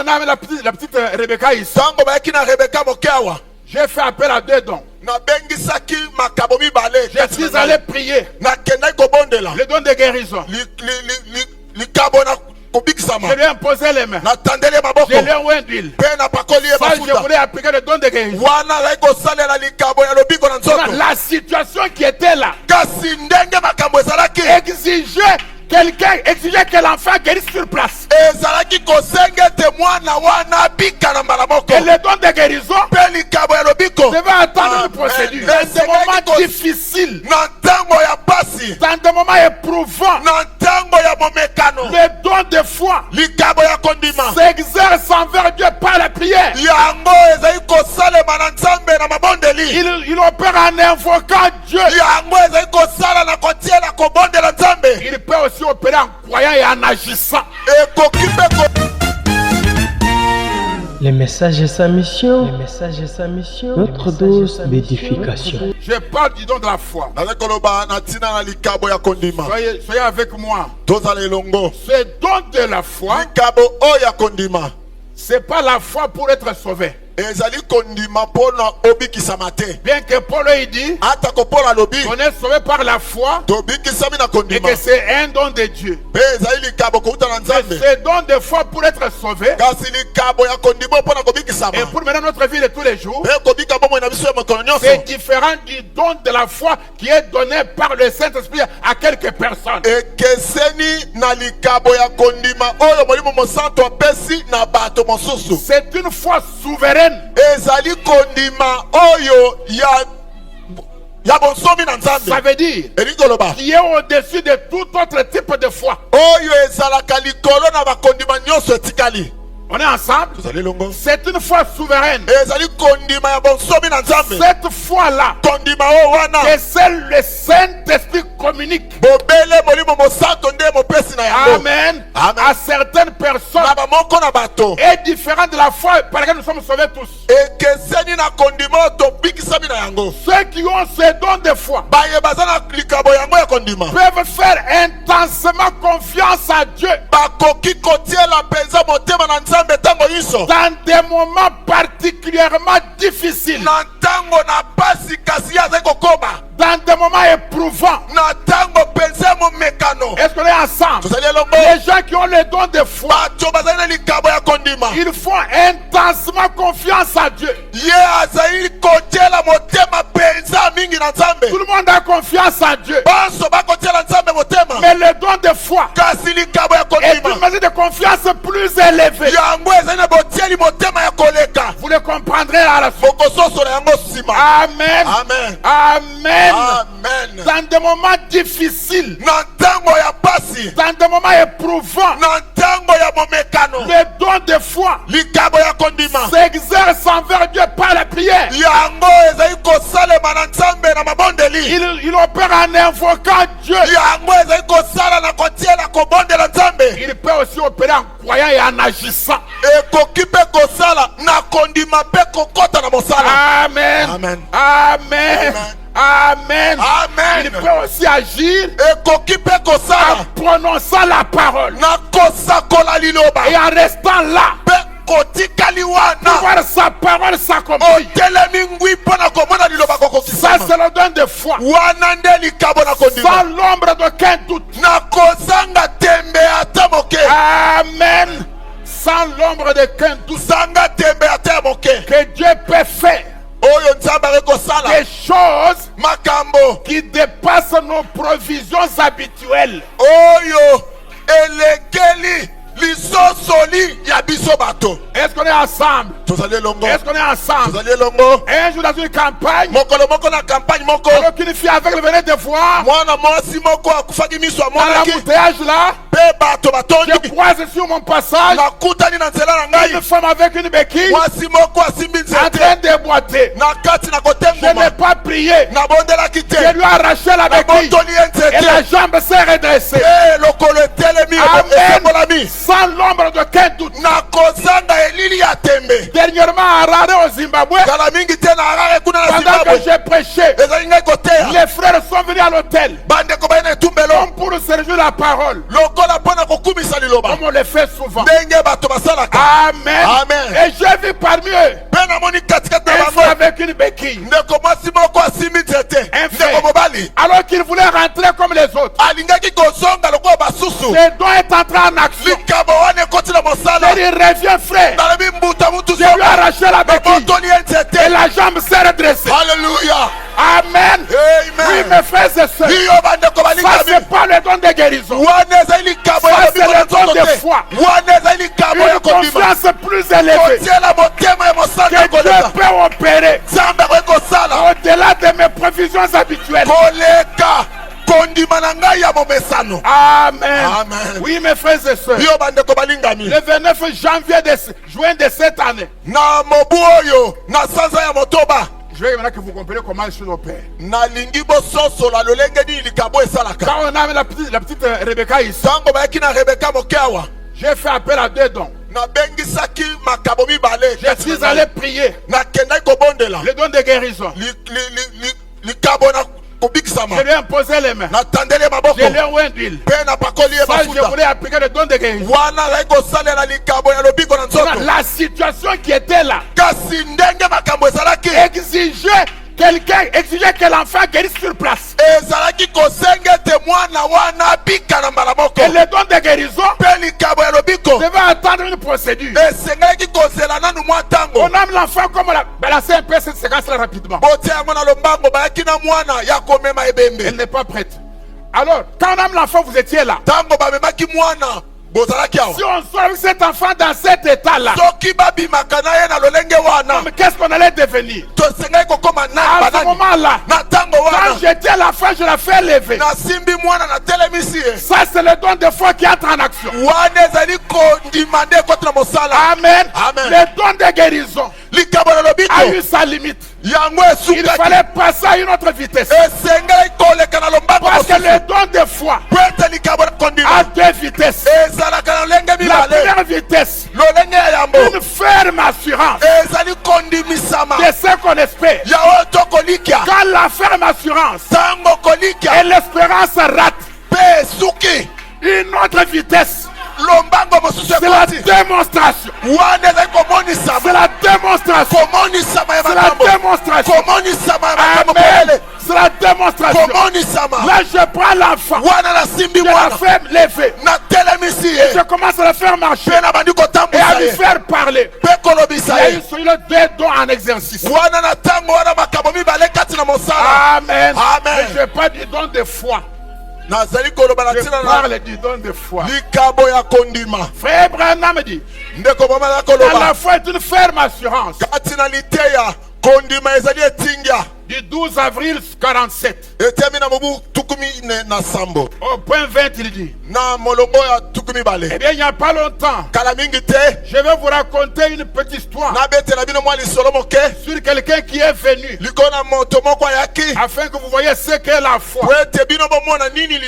on a la petite Rebecca ici, Tango bayaki na Rebecca mokeawa. j'ai fait appel à 2 dons. Na bengisaki makabo mibale. Je suis allé prier. Na kendai kobondela. Le don de guérison. Likabo na kobikisama. Je lui ai imposé les mains. Na tandele maboko. Je lui ai oint d'huile. Pe na pakoli e Ça, je mafuta. voulais appliquer le don de guérison. Wana laiko salela likabo ya lobiko na nzoto. La situation qui était là Kasi ndenge makambo ezalaki. exigeait que l'enfant guérisse sur place. Ezalaki kosenge te mwana wana bika na mbala moko. Et le don de guérison Pe likabo ya lobiko. devait attendre une procédure. Dans des moments difficiles, Na ntango ya pasi. dans des moments éprouvants, Na ntango ya momekano. le don de foi Likabo ya kondima. s'exerce envers Dieu par la prière. Yango ezali kosalema na nzambe na mabondeli. Il opère en invoquant Dieu. Yango ezali kosala na kotiela kobondela nzambe. Il peut aussi opérer en croyant et en agissant. Ekoki mpe ko Le message est sa mission. Le message est sa mission. Notre dose d'édification. Je parle du don de la foi. nazali koloba na ntina na likabo ya kondima. Soyez avec moi. Tozala elongo. Ce don de la foi, Likabo oyo ya kondima. c'est pas la foi pour être sauvé. Ezali kondima mpona obikisama te. Bien que Paul il dit Atako Paul alobi. qu'on est sauvé par la foi Tobikisami na et kondima. que c'est un don de Dieu. Pe ezali likabo kouta na Mais nzambe. ce don de foi pour être sauvé Kasi likabo ya kondima mpona kobikisama. et pour mener notre vie de tous les jours, Pe kobika bomoi na biso ya mokolo nyonso. c'est différent du don de la foi qui est donné par le Saint-Esprit à quelques personnes. Ekeseni na likabo ya kondima oyo molimo mosantu apesi na bato mosusu. C'est une foi souveraine Ezali kondima oyo ya bonsomi na nzambe. Ça veut dire Elingi koloba qui est au-dessus de tout autre type de foi. oyo ezalaka likolo na bakondima nyonso etikali. On est ensemble. Tozali longo. C'est une foi souveraine. Ezali kondima ya bonsomi na nzambe. Cette foi-là, Kondima oyo wana que seul le Saint-Esprit communique. bobele molimo mosantu nde mopesi na yango. Amen. Amen. À certaines personnes Na bamoko na bato. est différent de la foi par laquelle nous sommes sauvés tous. Ekeseni na kondima oyo tobikisami na yango. Ceux qui ont ce don de foi Baye baza na likabo yango ya kondima. peuvent faire intensement confiance à Dieu Bakoki kotiela penza motema na nzambe tango nyonso. dans des moments particulièrement difficiles, Na ntango na pasi kasi azali kokoma. dans des moments éprouvants. Na ntango penza momekano. Est-ce qu'on est ensemble? Tozali elongo. Les gens qui ont le don de foi, Bato bazali na likabo ya kondima. ils font intensement confiance à Dieu. Ye azali kotiela motema penza mingi na nzambe. Tout le monde a confiance en Dieu. Banso bakotiela nzambe motema. Mais le don de foi Kasi likabo ya est une kondima. mesure de confiance plus élevée. Yango ezali na botieli motema ya koleka. Vous le comprendrez à la suite. Bokososo na yango nsima. Amen. Amen. Amen. Amen. Dans des moments difficiles, Na ntango ya pasi. dans des moments éprouvants, Na ntango ya momekano. le don de foi Likabo ya kondima. s'exerce envers Dieu par la prière. Yango ezali kosalema na nzambe na mabondeli. Il opère en invoquant Dieu. Yango ezali kosala na kotiela kobondela nzambe. Il peut aussi opérer en croyant et en agissant. Ekoki mpe kosala na kondima mpe kokota na mosala. Amen. Amen. Amen. Amen. Amen. Il peut aussi agir Ekoki mpe kosala en prononçant la parole na kosakola liloba. et en restant là Mpe kotikali pour wana. voir sa parole s'accomplir. Otelemi ngwi mpona komona liloba Ça, kokokisama. c'est le don de foi. Wana nde likabo na Sans kondima. l'ombre d'aucun doute. Na kozanga tembe ata moke. Amen. Sans l'ombre d'aucun doute. Zanga tembe ata moke. Que Dieu peut faire Oyo nzambe ari kosala. des choses Makambo qui dépassent nos provisions habituelles. oyo elekeli lisosoli ya biso bato. Est-ce qu'on est ensemble? Tozali elongo. Est-ce qu'on est ensemble? Tozali elongo. Un jour dans une campagne, Mokolo moko na campagne moko. alors qu'une fille aveugle venait de voir Mwana mwasi moko akufaki miso dans amonaki. l'embouteillage là, Pe bato batondi. je croise sur mon passage Nakutani na nzela na une ngai. femme avec une béquille Mwasi moko asimbi en train nzete. de boiter. Na kati na Je n'ai kotenguma. pas prié. Nabondelaki te. Je lui ai arraché la béquille Nabotoli ye et la nzete. jambe s'est redressée. Pe lokolo etelemi Amen. esembolami. Sans l'ombre d'aucun doute. Na kozanga elili ya tembe. Dernièrement à Harare au Zimbabwe, Kala mingi te na Harare kuna na pendant que Zimbabwe. j'ai prêché, Ezali ngai koteya. Les frères sont venus à l'hôtel bandeko baye na etumbelo comme pour se réjouir la parole, lokola mpona kokumisa liloba comme on le fait souvent. ndenge bato basalaka. Amen. Amen. Et j'ai vu parmi eux mpe namoni katikati na un bango frère avec une béquille. ndeko mwasi moko asimbi nzete, Un frère. ndeko mobali Alors qu'il voulait rentrer comme les autres. alingaki kozonga lokola basusu, Ce don est entré en action. likambo wana ekoti na mosala. Il reviens, frère. nalobi mbuta mutu Je lui ai arraché la béquille. babotoli ye Et nzete. la jambe s'est redressée. Halleluya. Amen. Oui, Amen. mes frères et sœurs. iyo bandeko Ça, balingami c'est pas le don de guérison. wana ezali likambo ya Ça, lobiko c'est na le don nzoto de te, foi. wana ezali likambo ya Une kondima confiance plus élevée kotiela motema ya mosala que Dieu koleka peut opérer nzambe akoki kosala au-delà de mes provisions habituelles. koleka kondima na ngai ya momesano. Amen. Amen. Oui, mes frères et sœurs. yo bandeko balingami Le 29 juin de cette année, na mobu oyo na sanza ya motoba je veux maintenant que vous compreniez comment les choses opèrent. nalingi bososola lolenge nini likambo esalaka. Quand on a mis la petite Rebecca ici, ntango bayaki na rebeka moke awa j'ai fait appel à 2 dons. nabengisaki makambo mibale Je suis allé prier nakendaki kobondela le don de guérison. likambo na kobikisama Je lui ai imposé les mains. natandeli maboko Je lui ai oint d'huile. mpe napakoli ye Ça, je mafuta voulais appliquer le don de guérison. wana azali kosalela likambo ya lobiko na nzoto. La situation qui était là kasi ndenge makambo ezalaki exigeait que l'enfant guérisse sur place. ezalaki kosenga ete mwana wana abika na mbala moko Et le don de guérison mpe likambo ya lobiko devait attendre une procédure. esengelaki kozela nanu mwa ntango. On nomme l'enfant comme la balancer un peu cette séquence-là rapidement. botia yango na lombango bayaki na mwana ya komema Elle ebembe. n'est pas prête. Alors, quand on nomme l'enfant, vous étiez là. ntango bamemaki mwana bozalaki awa Si on sort avec cet enfant dans cet état-là, soki babimaka na ye na lolenge wana mais qu'est-ce qu'on allait devenir? tosengaki kokóma À ce banani moment-là, na ntango quand wana j'étais l'enfant, je l'ai fait lever. nasimbi mwana natelemisi ye. Ça, c'est le don de foi qui entre en action. wana ezali kondima nde ekoti na mosala. Amen. Amen. Le don de guérison likambo na a eu lobiko sa limite. yango Il esukaki fallait passer à une autre vitesse. esengelaki koleka na lombango Parce que mosusu le don de foi po ete likambo na a kondima 2 vitesses. ezalaka na lolenge La mibale. première vitesse, lolenge ya yambo une ferme assurance ezali kondimisama de ce qu'on espère. ya oyo tokolikia Quand la ferme assurance ntango kolikia et l'espérance ratent, mpe esuki une autre vitesse, lombango mosusu c'est la ekoti démonstration. wana ezali C'est komonisama la démonstration. komonisama ya C'est la makambo démonstration. komonisama ya makambo Amen. polele C'est la démonstration. komonisama Là, je prends l'enfant. wana nasimbi Je la mwana fais lever. natelemisi ye Je commence à le faire marcher mpe na bandi et à kotambusa lui ye faire parler. mpe Il kolobisa y a ye eu sur le 2 dons en exercice. wana na ntango wana makambo mibale kati na mosala. Amen. Amen. Mais je parle du don de foi. nazali koloba na Je ntina na parle du don de foi. likambo ya kondima. Frère Branham dit, ndeko mama na dans koloba la foi est une ferme assurance. kati na liteya kondima ezali etingya Du 12 avril 47. etiami na mobu tukumi ne na sambo Au point 20, il dit, na molongo ya tukumi eh bale bien, il n'y a pas longtemps, kala mingi te je vais vous raconter une petite histoire nabetela bino mwa lisolo moke sur quelqu'un qui est venu likolo na moto moko ayaki afin que vous voyez ce qu'est la foi. po ete bino bomona nini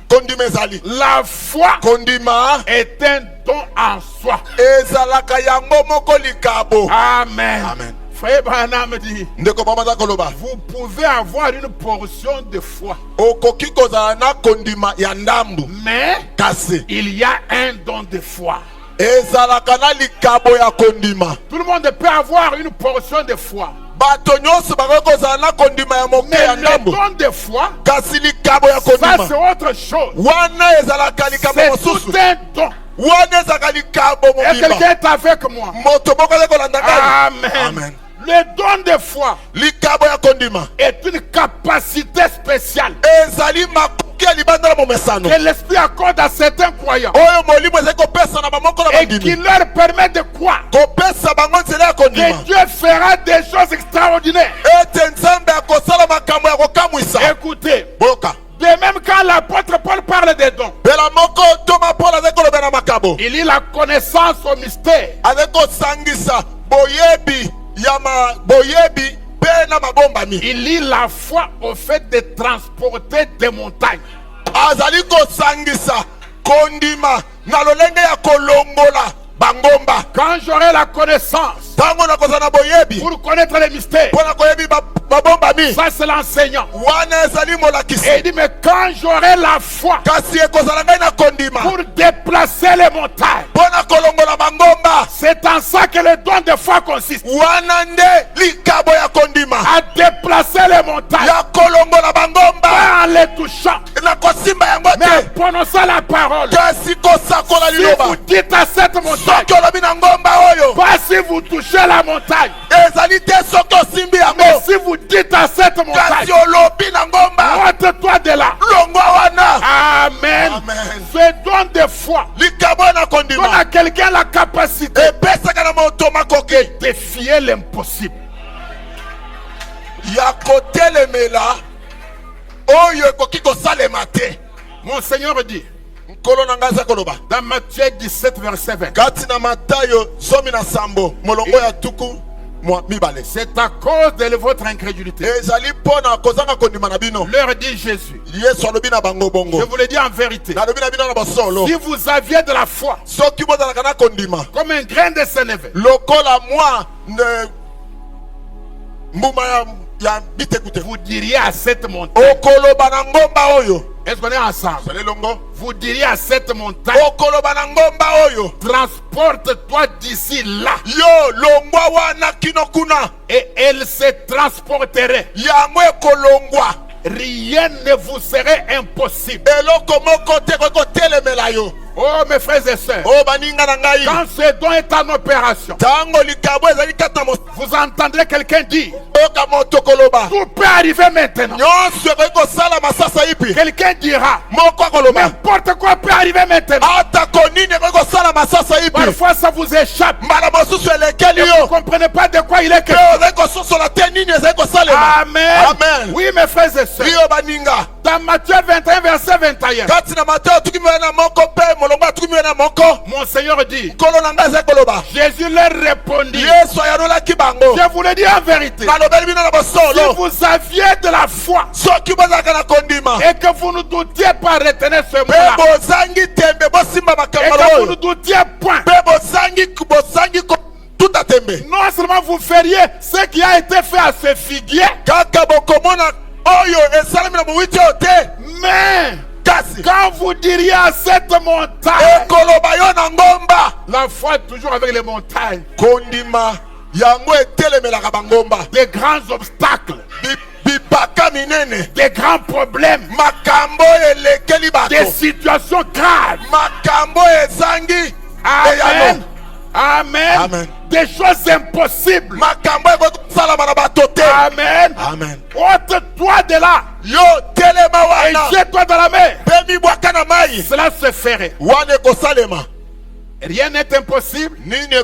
kondima ezali. La foi kondima est un don en soi. ezalaka yango moko likabo. Amen. Amen. Frère Branham dit, ndeko mama za koloba vous pouvez avoir une portion de foi, okoki kozala na kondima ya ndambu mais kasi il y a un don de foi. ezalaka na likabo ya kondima. Tout le monde peut avoir une portion de foi, bato nyonso bakoki kozala na kondima ya moke mais ya le ndambu don de foi, kasi likabo ya ça c'est kondima autre chose. wana ezalaka likambo C'est mosusu tout un don. wana ezalaka likabo Et mobimba quelqu'un est avec moi. moto moko aza kolanda ngai. Amen. Amen. Le don de foi likabo ya kondima est une capacité spéciale ezali makoki ya libanda na momesano que l'Esprit accorde à certains croyants oyo molimo ezali kopesa na bamoko na et qui bandimi leur permet de croire kopesa bango nzela ya que kondima Dieu fera des choses extraordinaires. ete nzambe akosala makambo ya kokamwisa. Écoutez, boyoka de même quand l'apôtre Paul parle des dons, mbela moko toma paul azali kolobela na makabo il lit la connaissance au mystère. azali kosangisa boyebi boyebi mpe na mabombami. Il lit la foi au fait de transporter des montagnes. azali kosangisa kondima na lolenge ya kolongola bangomba. Quand j'aurai la connaissance Tango na kozana boyebi. pour connaître les mystères, Pona koyebi babomba mi. ça c'est l'enseignant. Wana ezali molakisi. Et il dit, mais quand j'aurai la foi Kasi ekozala ngai na kondima. pour déplacer les montagnes, Pona kolongola bangomba. c'est en ça que le don de foi consiste. Wana nde likabo ya kondima. À déplacer les montagnes, Ya kolongola bangomba. pas en les touchant, Na kosimba yango mais en te. prononçant la parole. Kasi kosakola Si liloba. vous dites à cette montagne, Soki olobi na ngomba oyo. pas si vous touchez la montagne, Ezali te soki osimbi mais yango. si vous dites à cette montagne, Kasi olobi na ngomba. ôte-toi de là. Longwa wana. Amen. Amen. Ce don de foi Likabo na donne kondima. à quelqu'un la capacité Epesaka na moto makoki. de défier l'impossible. Ya kotelemela oyo ekoki kosalema te. Mon Seigneur dit Nkolo na ngai aza koloba. dans Matthieu 17, verset 20, Kati na Matayo 17 molongo ya tuku mibale. c'est à cause de votre incrédulité. Ezali mpona kozanga kondima na bino. Leur dit Jésus, Yesu alobi na bango bongo. je vous le dis en vérité, Nalobi na bino na bosolo. si vous aviez de la foi Soki bozalaka na kondima. comme un grain de sénévé, Lokola mwa ne mbuma ya bitekute. vous diriez à cette montagne, Okoloba na ngomba oyo. est-ce qu'on est ensemble? Sale longo. Vous diriez à cette montagne, Okoloba na ngomba oyo. transporte-toi d'ici là, Yo longwa wana kino kuna. et elle se transporterait. Yango ekolongwa. Rien ne vous serait impossible. Eloko moko te kotelemela yo. Oh mes frères et sœurs, O baninga na ngai. quand ce don est en opération, Tango likabo ezali kata mo. vous entendrez quelqu'un dire, Oka moto koloba. tout peut arriver maintenant. Nyonso ekoki kosala masasa ipi. Quelqu'un dira, Moko akoloba. n'importe quoi peut arriver maintenant. Ata konini ekoki kosala masasa ipi. Parfois ça vous échappe. Mbala mosusu elekeli Vous ne yo. comprenez pas de quoi il est Pe question. ozali kososola te nini ezali kosalema. Amen. Amen. Oui mes frères et sœurs, Yo baninga. dans Matthieu 21 verset 21, Kati na Mateo tukimiwe na moko pe molongo tukimiwe na moko. mon Seigneur dit, Nkolo na ngai ezali koloba. Jésus leur répondit, Yesu ayalolaki bango. je vous le dis en vérité, Nalobeli bino na si bosolo. vous aviez de la foi Soki bozalaka na kondima. et que vous ne doutiez pas retenir ce Pe mot-là, bozangi tembe bosimba et makambo que vous oyo. ne doutiez point, Pe bozangi tout a tembe. non seulement vous feriez ce qui a été fait à ce figuier, Kaka bokomona oyo esalami na mowiti oyo te. mais Kasi quand vous diriez à cette montagne, ekoloba yo na ngomba. la foi est toujours avec les montagnes, Kondima yango etelemelaka bangomba. des grands obstacles, Bipaka minene. des grands problèmes, Makambo elekeli des bato. situations graves. Makambo ezangi Amen. eyano. Amen. Amen. Des choses impossibles. Makambo ekoki kosalama na bato te. Amen. Amen. Ôte-toi de là Yo telema et wana. jette-toi dans la mer. Pe mibwaka na mai. Cela se ferait. Wana ekosalema. Rien n'est impossible. Nini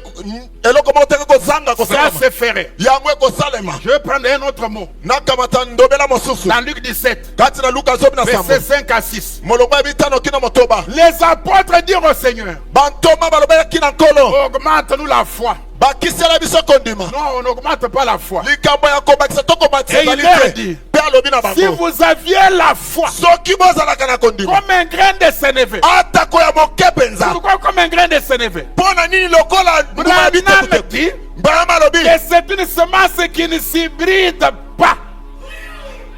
eloko moko te kozanga Cela kosalema. se ferait. Yango ekosalema. Je vais prendre un autre mot. Nakamata ndobela mosusu. Dans Luc 17, Kati na Luka zomi na versets sambo. 5 à 6. Molongo ya bitano kina motoba. Les apôtres dirent au Seigneur, Bantoma balobelaki na nkolo. augmente-nous la foi. Bakisela biso kondima. Non, on n'augmente pas la foi. Likambo ya kobakisa tokomatisa Et il ezali leur te. dit, Pe alobi na si bango. vous aviez la foi Soki bozalaka na kondima. comme un grain de sénévé, Atako ya moke penza. pourquoi comme un grain de sénévé? Pona nini lokola mbuma ya Branham bitekute. dit Branham alobi. que c'est une semence qui ne s'hybride pas.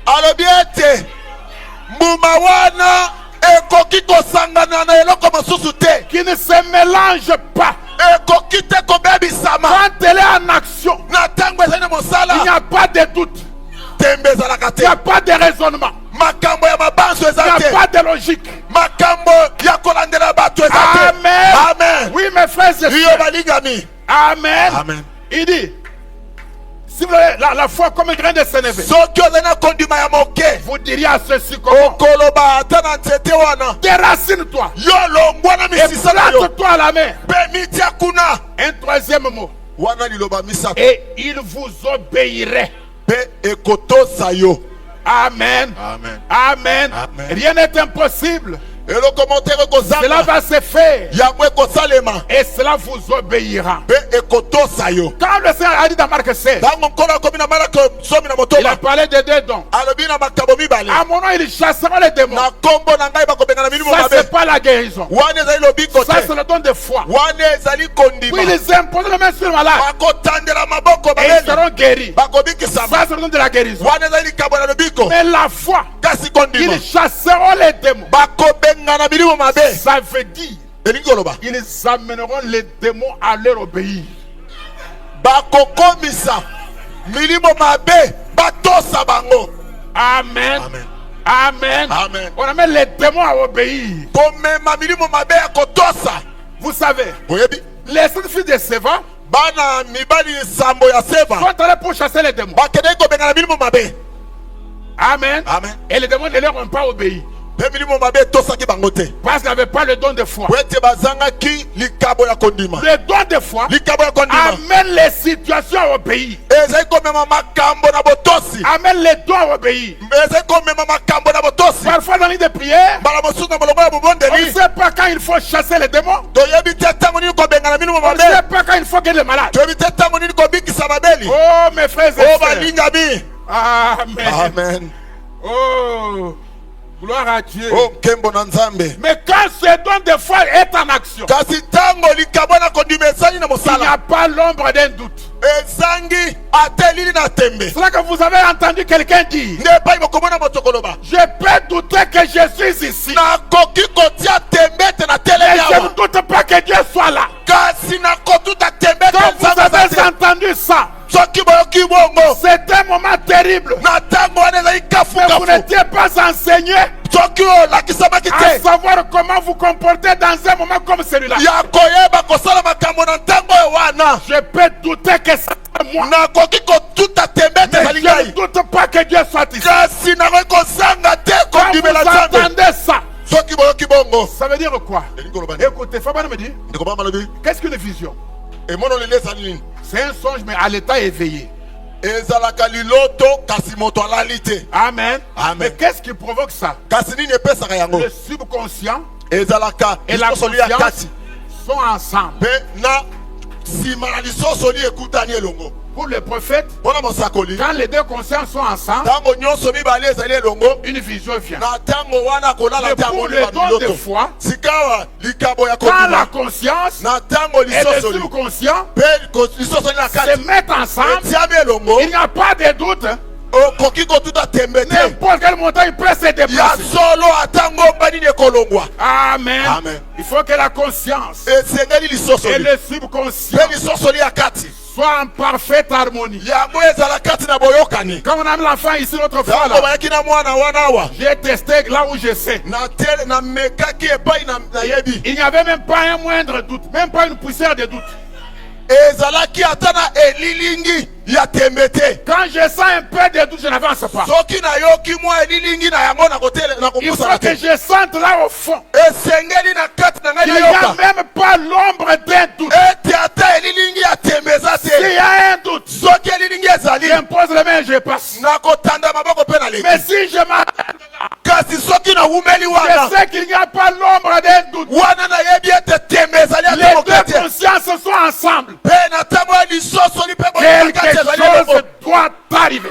Alobi ete mbuma wana ekoki kosangana na eloko mosusu te. Qui ne se mélange pas. Ekoki te kobebisama. Quand elle est en action, Na ntango ezali na il n'y mosala. a pas de doute, Tembe ezalaka il te. n'y a pas de raisonnement, Makambo ya mabanso il eza n'y a te. pas de logique. Makambo ya kolandela bato eza te. Amen. Amen. Oui, mes frères et Yo sœurs. balingami. Amen. Amen. Il dit, si vous avez la foi comme un grain de sénévé, Soki ozali na kondima ya moke. vous diriez à ceci comment? Okoloba ata na nzete wana. Déracine-toi Yo longwa na et misisa na yo. plante-toi à la mer. Pe mitia kuna. Un troisième mot. Wana liloba misato. Et il vous obéirait. Pe ekotosa yo. Amen. Amen. Amen. Amen. Rien n'est impossible Et le commentaire est Cela va se faire. Yamwe kosalema. Et cela vous obéira. Be ekotosa yo. Quand le Seigneur a dit dans Marc 16, Tango nkolo komina malako somi na il motoba. a parlé de deux dons. Alobi na makambo mibale. À mon nom, il chassera les démons. Na kombo na ngai bakobengana milimo Ça, mabe. c'est pas la guérison. Wane ezali lobiko Ça, te. c'est le don de foi. Wane ezali kondima. Puis ils imposent les mains sur le malade. Bakotandela maboko Et ils babeli. seront guéris. Bakobikisama. Ça, c'est le don de la guérison. Wane ezali likambo na lobiko. Mais la foi, Kasi kondima. ils chasseront les démons. Bakobengana milimo mabe. Ça veut dire, Elingi oloba. ils amèneront les démons à leur obéir. Bakokomisa milimo mabe batosa bango. Amen. Amen. Amen. Amen. On amène les démons à obéir. Komema milimo mabe ya kotosa. Vous savez, Boyebi. les sept fils de Séva Bana mibali sambo ya seva. sont allés pour chasser les démons. Bakende kobengana milimo mabe. Amen. Amen. Et les démons ne leur ont pas obéi. Pe milimo mabe tosaki bango te. Parce qu'ils n'avaient pas le don de foi. Wete bazangaki likabo ya kondima. Le don de foi Likabo ya kondima. amène les situations à obéir. Ezali komema makambo na botosi. Amène les dons à obéir. Ezali komema makambo na botosi. Parfois dans l'île de prière, Mbala mosusu na molongo ya on ne bobondeli. sait pas quand il faut chasser les démons. Toyebi te tango nini kobengana milimo On ne mabe. sait pas quand il faut guérir les malades. Toyebi te tango nini kobikisa babeli. Oh mes frères et O sœurs. balingami. Amen. Amen. Oh, gloire à Dieu. O nkembo na Nzambe. Mais quand ce don de foi est en action, Kasi tango likabo na kondima ezali na il n'y mosala. a pas l'ombre d'un doute. Ezangi atelili na tembe. C'est là que vous avez entendu quelqu'un dire, Nde pai bokomona moto koloba. je peux douter que je suis ici. Nakoki kotia tembete na tele Mais je ne yawa. doute pas que Dieu soit là. Kasi nakotuta tembete Quand vous nzambe avez te. entendu ça, Soki boyoki bongo. c'est un moment terrible. Na tango wana ezali kafu Mais vous kafu. n'étiez pas enseigné Soki olakisamaki à te. savoir comment vous comporter dans un moment comme celui-là. Ya koyeba kosala makambo na ntango oyo wana. Je peux douter que c'est moi. Nakoki kotuta tembete Mais ezali je ne ngai. doute pas que Dieu soit ici. Kasi nakoki kozanga te Quand vous kondimela nzambe. entendez ça, Soki boyoki bongo. ça veut dire quoi? Elingi koloba nini? Écoutez, Fabien me dit, Ndeko mama lobi. qu'est-ce qu'une vision? Emono lele ezali nini? C'est un songe, mais à l'état éveillé. Ezalaka liloto kasi moto alali te. Amen. Amen. Mais qu'est-ce qui provoque ça? Kasi nini epesaka yango? Le subconscient Ezalaka et la lisosoli ya conscience kati. sont ensemble. Pe na nsima na lisosoli ekutani elongo. Pour le prophète, Mpona mosakoli. quand les deux consciences sont ensemble, Ntango nyonso mibale ezali elongo. une vision vient. Na ntango wana kolala Mais te pour amoni le don de bamiloto. foi, Sikawa likabo ya quand la kondima. conscience Na ntango et le lisosoli. subconscient Pe lisosoli na se kati. mettent ensemble, Etiami elongo. il n'y a pas de doute. Okoki kotuta tembe te. N'importe quel montagne peut se Ya déplacer. solo atango banini ekolongwa. Amen. Amen. Il faut que la conscience Esengeli et lisosoli. le subconscient Pe lisosoli ya kati. soient en parfaite harmonie. Yango ezala kati na boyokani. Quand on a mis l'enfant ici l'autre fois, Yango là, bayaki na mwana wana awa. j'ai testé là où je sais. Na tele na mekaki epai na yebi. Il n'y avait même pas un moindre doute, même pas une poussière de doute. Ezalaki ata na elilingi ya tembe te. Quand je sens un peu de doute, je n'avance pas. Soki nayoki mwa elilingi na yango na kotele na Il faut kopusana que te. je sente là au fond. Esengeli na kati na ngai Il n'y a nayoka. même pas l'ombre d'un doute. Ete ata elilingi ya tembe eza S'il te. y a un doute, Soki elilingi ezali. j'impose les mains et je passe. Nakotanda maboko pe na leki. Mais si je m'arrête, Kasi soki na wumeli wana. je sais qu'il n'y a pas l'ombre d'un doute. Wana na yebi ete tembe ezali ata Les mokati. deux consciences sont ensemble. Pe na ntango ya lisosoli pe boyokaki Quelque ezali chose elongo. doit arriver.